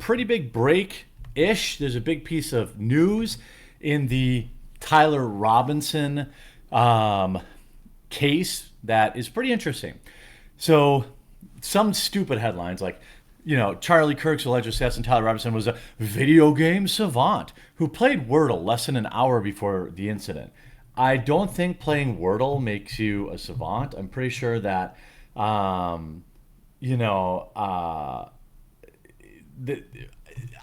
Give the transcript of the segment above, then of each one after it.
pretty big break-ish. There's a big piece of news in the Tyler Robinson um, case that is pretty interesting. So, some stupid headlines like, Charlie Kirk's alleged assassin Tyler Robinson was a video game savant who played Wordle less than an hour before the incident. I don't think playing Wordle makes you a savant. I'm pretty sure that, um, you know, the,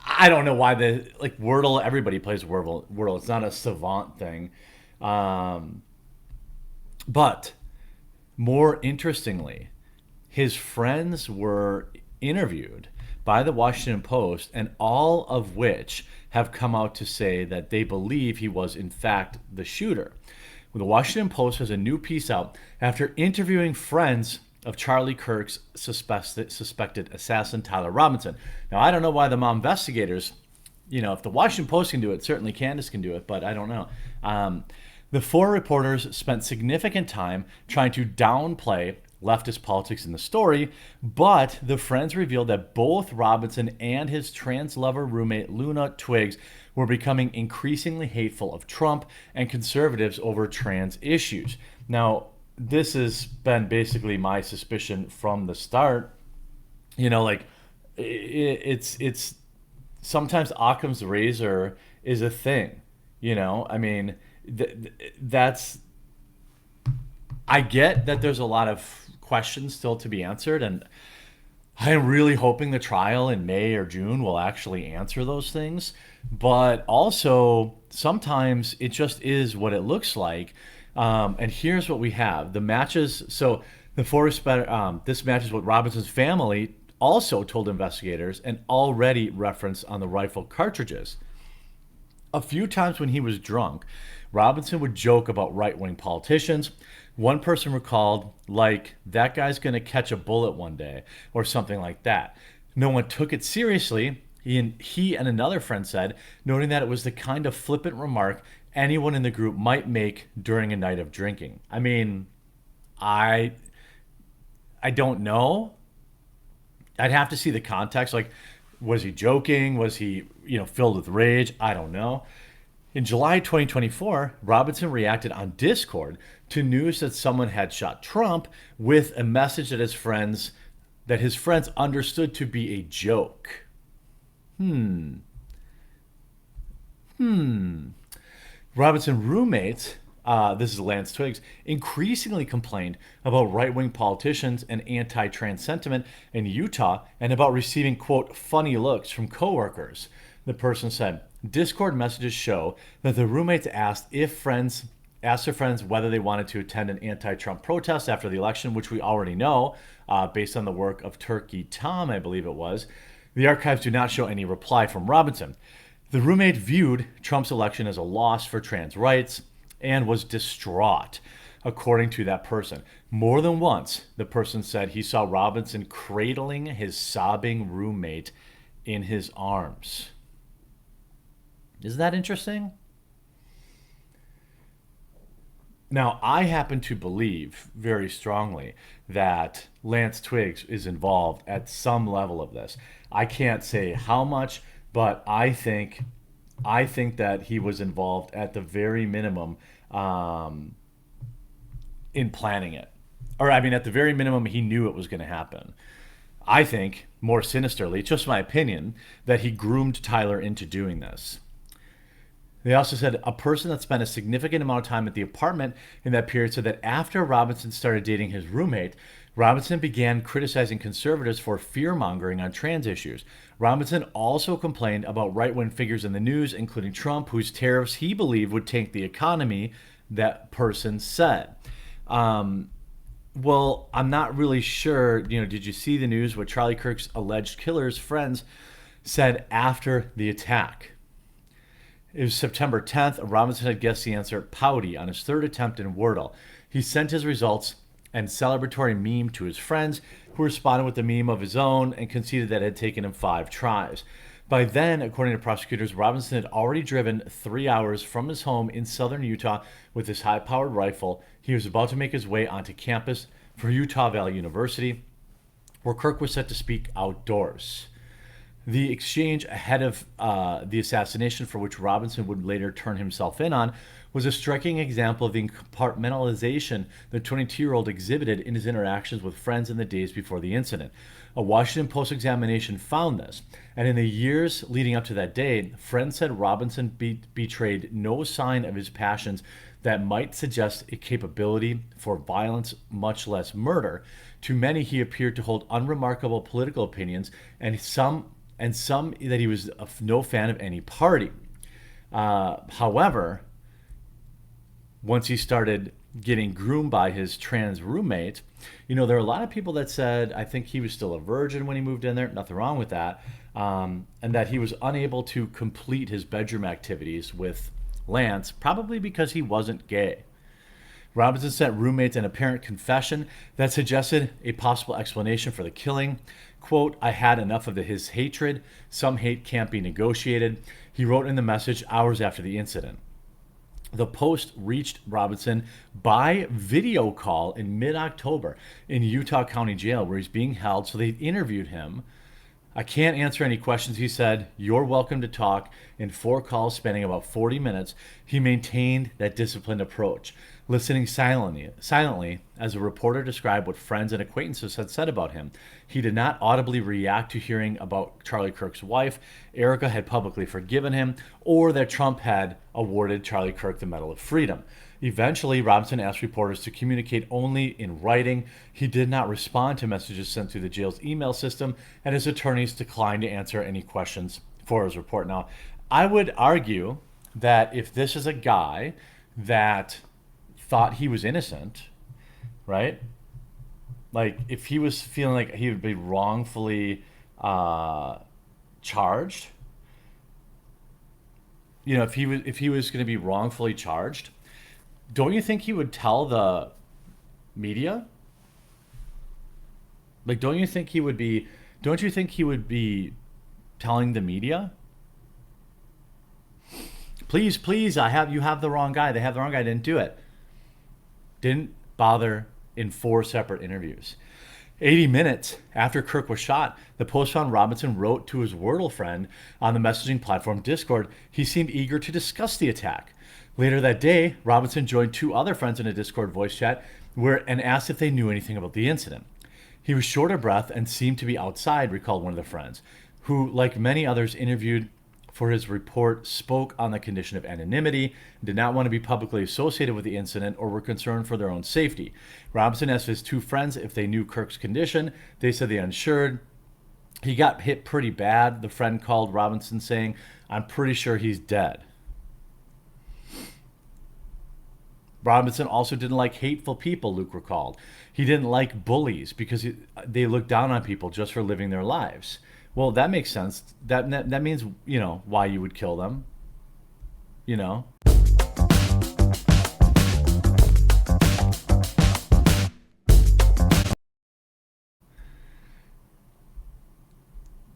I don't know why Wordle. Everybody plays Wordle. Wordle. It's not a savant thing, um, but more interestingly, his friends were interviewed by the Washington Post, and all of which have come out to say that they believe he was, in fact, the shooter. Well, the Washington Post has a new piece out after interviewing friends of Charlie Kirk's suspected assassin, Tyler Robinson. Now, I don't know why the mob investigators, if the Washington Post can do it, certainly Candace can do it, but I don't know. The four reporters spent significant time trying to downplay leftist politics in the story, but the friends revealed that both Robinson and his trans lover roommate Luna Twiggs were becoming increasingly hateful of Trump and conservatives over trans issues. Now, this has been basically my suspicion from the start. It's sometimes Occam's razor is a thing. I mean, that's I get that there's a lot of questions still to be answered, and I'm really hoping the trial in May or June will actually answer those things. But also, sometimes it just is what it looks like. And here's what we have: the matches. So this matches what Robinson's family also told investigators and already referenced on the rifle cartridges. A few times when he was drunk, Robinson would joke about right-wing politicians. One person recalled, like, that guy's going to catch a bullet one day, or something like that. No one took it seriously, he and another friend said, noting that it was the kind of flippant remark anyone in the group might make during a night of drinking. I mean, I don't know. I'd have to see the context. Like, was he joking? Was he, filled with rage? I don't know. In July 2024, Robinson reacted on Discord to news that someone had shot Trump with a message that his friends understood to be a joke. Robinson roommates, this is Lance Twiggs, increasingly complained about right-wing politicians and anti-trans sentiment in Utah and about receiving, quote, funny looks from coworkers. The person said, Discord messages show that the roommates asked their friends whether they wanted to attend an anti-Trump protest after the election, which we already know, based on the work of Turkey Tom, I believe it was. The archives do not show any reply from Robinson. The roommate viewed Trump's election as a loss for trans rights and was distraught, according to that person. More than once, the person said he saw Robinson cradling his sobbing roommate in his arms. Isn't that interesting? Now, I happen to believe very strongly that Lance Twiggs is involved at some level of this. I can't say how much, but I think that he was involved at the very minimum in planning it. Or, I mean, at the very minimum, he knew it was going to happen. I think, more sinisterly, just my opinion, that he groomed Tyler into doing this. They also said a person that spent a significant amount of time at the apartment in that period said that after Robinson started dating his roommate, Robinson began criticizing conservatives for fear-mongering on trans issues. Robinson also complained about right-wing figures in the news, including Trump, whose tariffs he believed would tank the economy, that person said. Well, I'm not really sure, did you see the news what Charlie Kirk's alleged killer's friends said after the attack? It was September 10th. Robinson had guessed the answer pouty on his third attempt in Wordle. He sent his results and celebratory meme to his friends, who responded with a meme of his own and conceded that it had taken him 5 tries. By then, according to prosecutors, Robinson had already driven 3 hours from his home in southern Utah with his high-powered rifle. He was about to make his way onto campus for Utah Valley University, where Kirk was set to speak outdoors. The exchange ahead of the assassination, for which Robinson would later turn himself in on, was a striking example of the compartmentalization the 22-year-old exhibited in his interactions with friends in the days before the incident. A Washington Post examination found this, and in the years leading up to that day, friends said Robinson betrayed no sign of his passions that might suggest a capability for violence, much less murder. To many, he appeared to hold unremarkable political opinions, and some that he was no fan of any party. However, once he started getting groomed by his trans roommate, there are a lot of people that said, I think he was still a virgin when he moved in there, nothing wrong with that, and that he was unable to complete his bedroom activities with Lance, probably because he wasn't gay. Robinson sent roommates an apparent confession that suggested a possible explanation for the killing. Quote, I had enough of his hatred. Some hate can't be negotiated. He wrote in the message hours after the incident. The Post reached Robinson by video call in mid-October in Utah County Jail, where he's being held, so they interviewed him. I can't answer any questions, he said. You're welcome to talk. In 4 calls spanning about 40 minutes, he maintained that disciplined approach, listening silently as a reporter described what friends and acquaintances had said about him. He did not audibly react to hearing about Charlie Kirk's wife, Erica had publicly forgiven him, or that Trump had awarded Charlie Kirk the Medal of Freedom. Eventually, Robinson asked reporters to communicate only in writing. He did not respond to messages sent through the jail's email system, and his attorneys declined to answer any questions for his report. Now, I would argue that if this is a guy that thought he was innocent, right? Like, if he was feeling like he would be wrongfully charged, if he was going to be wrongfully charged, don't you think he would tell the media? Like, don't you think he would be telling the media? Please, you have the wrong guy. They have the wrong guy. Didn't do it. Didn't bother in 4 separate interviews. 80 minutes after Kirk was shot, the Post found Robinson wrote to his Wordle friend on the messaging platform Discord. He seemed eager to discuss the attack. Later that day, Robinson joined 2 other friends in a Discord voice chat and asked if they knew anything about the incident. He was short of breath and seemed to be outside, recalled one of the friends, who, like many others interviewed for his report, spoke on the condition of anonymity, did not want to be publicly associated with the incident, or were concerned for their own safety. Robinson asked his 2 friends if they knew Kirk's condition. They said they unsure. He got hit pretty bad, the friend called Robinson, saying, I'm pretty sure he's dead. Robinson also didn't like hateful people, Luke recalled. He didn't like bullies because they looked down on people just for living their lives. Well, that makes sense. That means, why you would kill them.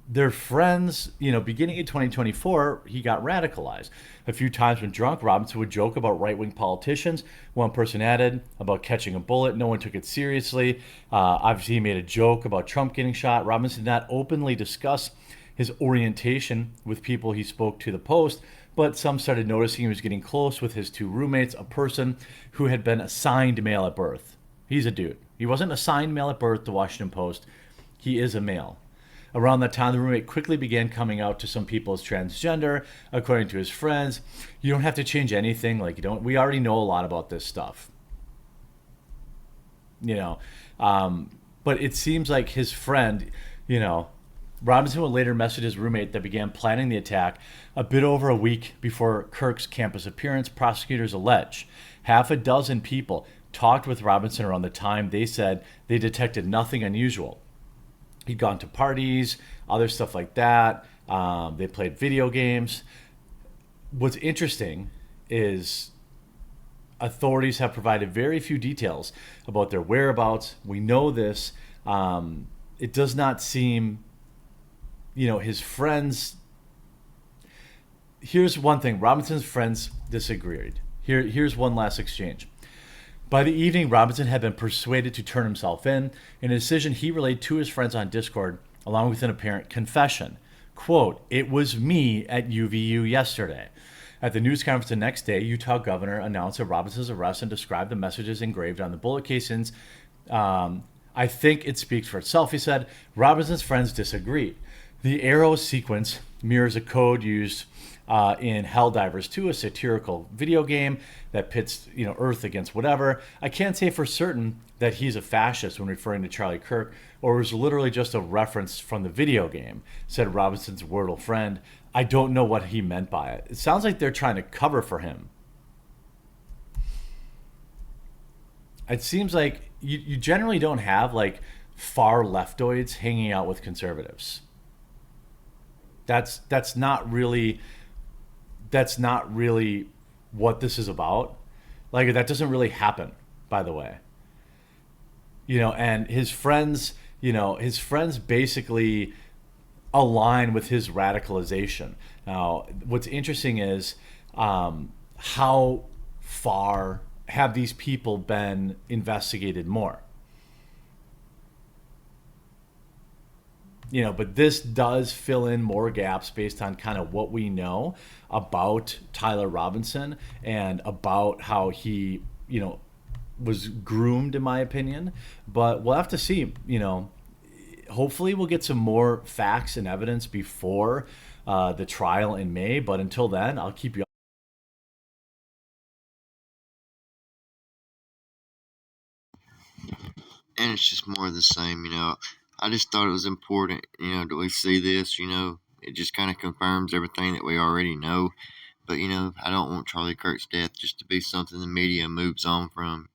Their friends, beginning in 2024, he got radicalized. A few times when drunk, Robinson would joke about right-wing politicians. One person added about catching a bullet. No one took it seriously. Obviously, he made a joke about Trump getting shot. Robinson did not openly discuss his orientation with people he spoke to the Post, but some started noticing he was getting close with his 2 roommates, a person who had been assigned male at birth. He's a dude. He wasn't assigned male at birth, the Washington Post. He is a male. Around that time, the roommate quickly began coming out to some people as transgender, according to his friends. You don't have to change anything. We already know a lot about this stuff. But it seems like his friend, Robinson would later message his roommate that began planning the attack a bit over a week before Kirk's campus appearance. Prosecutors allege 6 people talked with Robinson around the time they said they detected nothing unusual. He'd gone to parties, other stuff like that. They played video games. What's interesting is authorities have provided very few details about their whereabouts. We know this. It does not seem, his friends. Here's one thing. Robinson's friends disagreed. Here's one last exchange. By the evening, Robinson had been persuaded to turn himself in a decision he relayed to his friends on Discord, along with an apparent confession. Quote, "It was me at UVU yesterday." At the news conference the next day, Utah governor announced that Robinson's arrest and described the messages engraved on the bullet casings. I think it speaks for itself, he said. Robinson's friends disagreed. The arrow sequence mirrors a code used in Helldivers 2, a satirical video game that pits Earth against whatever. I can't say for certain that he's a fascist when referring to Charlie Kirk, or was literally just a reference from the video game, said Robinson's Wordle friend. I don't know what he meant by it. It sounds like they're trying to cover for him. It seems like you generally don't have like far leftoids hanging out with conservatives. That's not really what this is about. Like that doesn't really happen, by the way. And his friends basically align with his radicalization. Now, what's interesting is how far have these people been investigated more? But this does fill in more gaps based on kind of what we know about Tyler Robinson and about how he, was groomed, in my opinion. But we'll have to see. Hopefully, we'll get some more facts and evidence before the trial in May. But until then, I'll keep you. And it's just more of the same. I just thought it was important, that we see this. It just kind of confirms everything that we already know. But I don't want Charlie Kirk's death just to be something the media moves on from.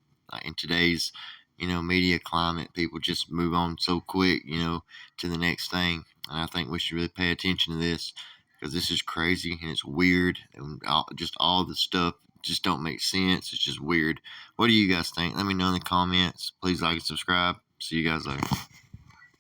In today's, media climate, people just move on so quick, to the next thing. And I think we should really pay attention to this because this is crazy and it's weird, and just all the stuff just don't make sense. It's just weird. What do you guys think? Let me know in the comments. Please like and subscribe. See you guys later.